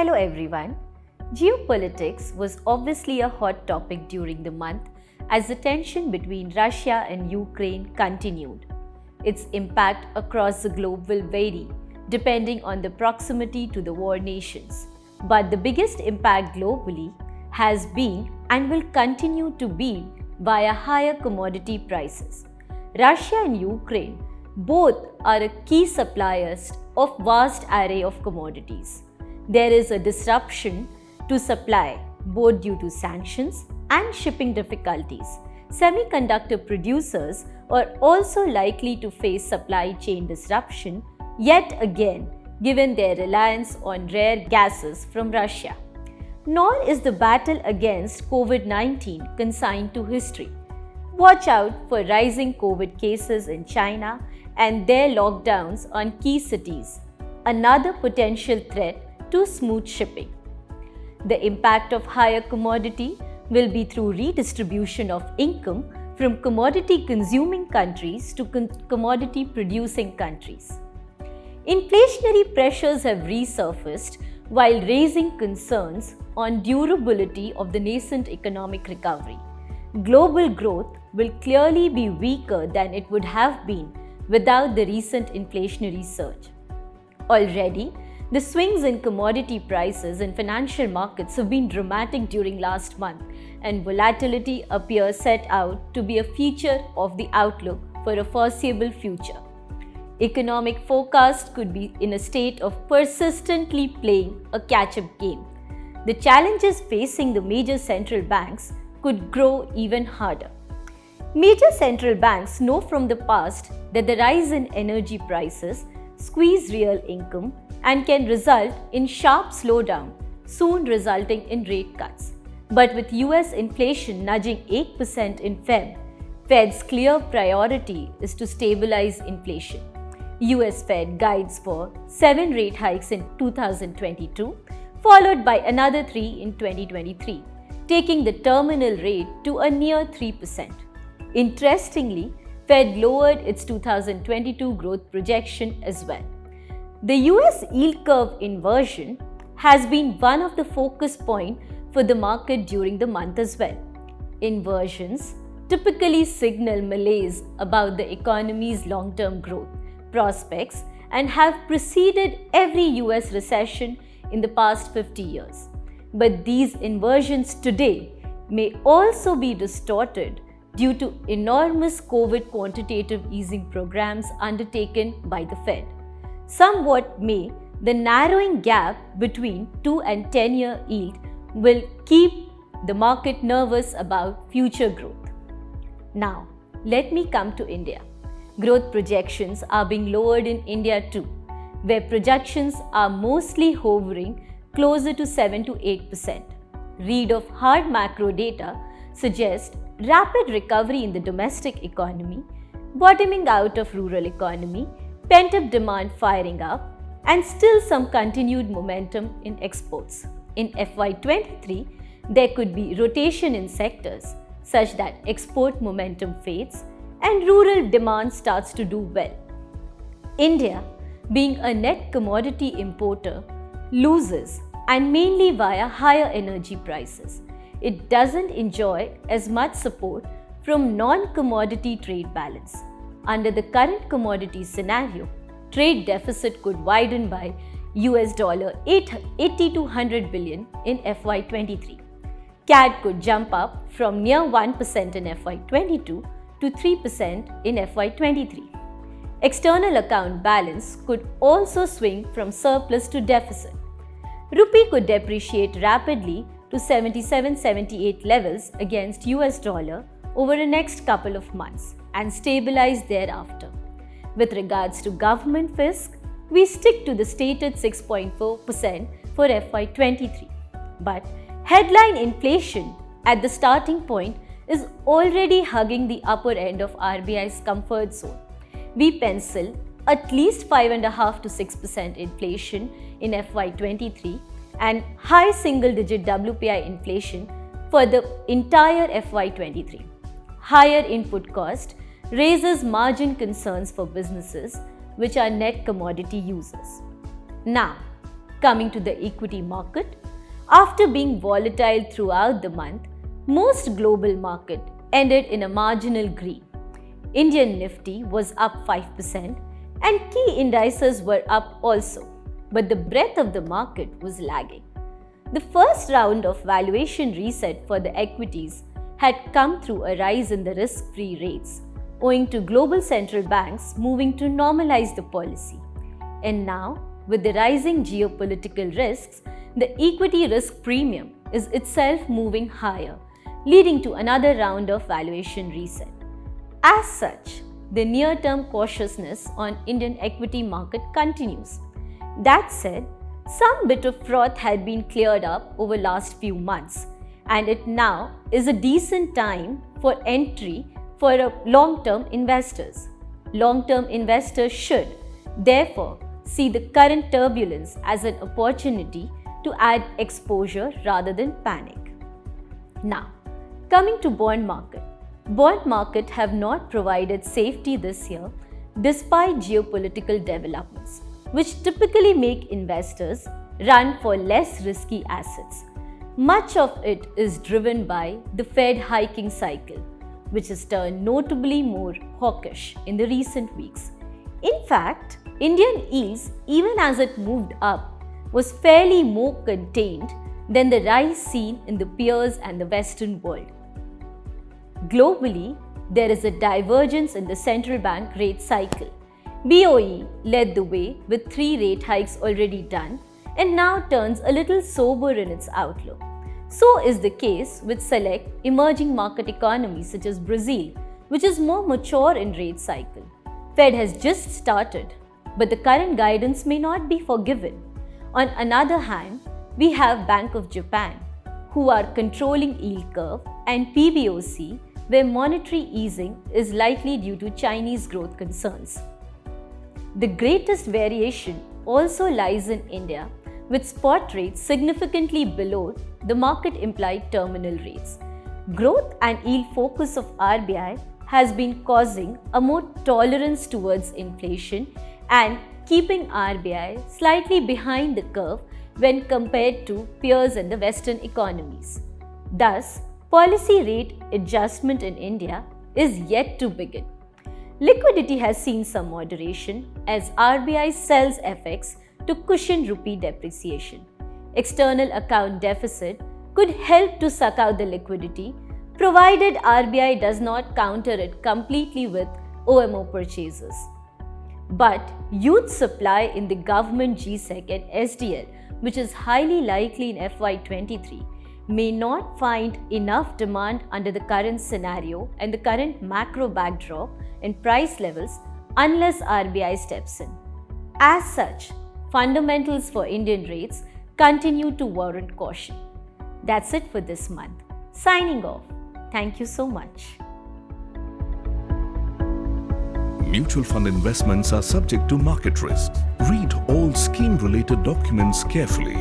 Hello everyone. Geopolitics was obviously a hot topic during the month as the tension between Russia and Ukraine continued. Its impact across the globe will vary depending on the proximity to the war nations. But the biggest impact globally has been and will continue to be via higher commodity prices. Russia and Ukraine both are key suppliers of vast array of commodities. There is a disruption to supply both due to sanctions and shipping difficulties. Semiconductor producers are also likely to face supply chain disruption yet again given their reliance on rare gases from Russia. Nor is the battle against COVID-19 consigned to history. Watch out for rising COVID cases in China and their lockdowns on key cities, another potential threat to smooth shipping. The impact of higher commodity will be through redistribution of income from commodity consuming countries to commodity producing countries. Inflationary pressures have resurfaced while raising concerns on durability of the nascent economic recovery. Global growth will clearly be weaker than it would have been without the recent inflationary surge. Already, the swings in commodity prices in financial markets have been dramatic during last month, and volatility appears set out to be a feature of the outlook for a foreseeable future. Economic forecasts could be in a state of persistently playing a catch-up game. The challenges facing the major central banks could grow even harder. Major central banks know from the past that the rise in energy prices squeeze real income and can result in sharp slowdown, soon resulting in rate cuts. But with US inflation nudging 8% in Fed's clear priority is to stabilize inflation. US Fed guides for 7 rate hikes in 2022, followed by another 3 in 2023, taking the terminal rate to a near 3%. Interestingly, Fed lowered its 2022 growth projection as well. The US yield curve inversion has been one of the focus points for the market during the month as well. Inversions typically signal malaise about the economy's long-term growth prospects and have preceded every US recession in the past 50 years. But these inversions today may also be distorted due to enormous COVID quantitative easing programs undertaken by the Fed. Somewhat may the narrowing gap between 2 and 10-year yield will keep the market nervous about future growth. Now, let me come to India. Growth projections are being lowered in India too, where projections are mostly hovering closer to 7 to 8%. Read of hard macro data suggests rapid recovery in the domestic economy, bottoming out of rural economy, pent-up demand firing up, and still some continued momentum in exports. In FY23, there could be rotation in sectors such that export momentum fades and rural demand starts to do well. India, being a net commodity importer, loses, and mainly via higher energy prices. It doesn't enjoy as much support from non-commodity trade balance. Under the current commodity scenario, trade deficit could widen by $80 to 100 billion in FY23. CAD could jump up from near 1% in FY22 to 3% in FY23. External account balance could also swing from surplus to deficit. Rupee could depreciate rapidly to 77-78 levels against US dollar over the next couple of months and stabilize thereafter. With regards to government fisc, we stick to the stated 6.4% for FY23. But headline inflation at the starting point is already hugging the upper end of RBI's comfort zone. We pencil at least 5.5 to 6% inflation in FY23 and high single-digit WPI inflation for the entire FY23. Higher input cost raises margin concerns for businesses which are net commodity users. Now, Coming to the equity market, after being volatile throughout the month, most global market ended in a marginal green. Indian Nifty was up 5% and key indices were up also, but the breadth of the market was lagging. The first round of valuation reset for the equities had come through a rise in the risk-free rates, owing to global central banks moving to normalize the policy. And now, with the rising geopolitical risks, the equity risk premium is itself moving higher, leading to another round of valuation reset. As such, the near-term cautiousness on Indian equity market continues. That said, some bit of froth had been cleared up over last few months, and it now is a decent time for entry for long-term investors. Long-term investors should, therefore, see the current turbulence as an opportunity to add exposure rather than panic. Now, coming to bond market. Bond market have not provided safety this year despite geopolitical developments, which typically make investors run for less risky assets. Much of it is driven by the Fed hiking cycle, which has turned notably more hawkish in the recent weeks. In fact, Indian yields, even as it moved up, was fairly more contained than the rise seen in the peers and the Western world. Globally, there is a divergence in the central bank rate cycle. BOE led the way with 3 rate hikes already done and now turns a little sober in its outlook. So is the case with select emerging market economies such as Brazil, which is more mature in rate cycle. Fed has just started, but the current guidance may not be forgiven. On another hand, we have Bank of Japan, who are controlling yield curve, and PBOC, where monetary easing is likely due to Chinese growth concerns. The greatest variation also lies in India, with spot rates significantly below the market implied terminal rates. Growth and yield focus of RBI has been causing a more tolerance towards inflation and keeping RBI slightly behind the curve when compared to peers in the Western economies. Thus, policy rate adjustment in India is yet to begin. Liquidity has seen some moderation as RBI sells FX to cushion rupee depreciation. External account deficit could help to suck out the liquidity, provided RBI does not counter it completely with OMO purchases. But youth supply in the government GSEC and SDL, which is highly likely in FY23, may not find enough demand under the current scenario and the current macro backdrop and price levels unless RBI steps in. As such, fundamentals for Indian rates continue to warrant caution. That's it for this month. Signing off. Thank you so much. Mutual fund investments are subject to market risks. Read all scheme-related documents carefully.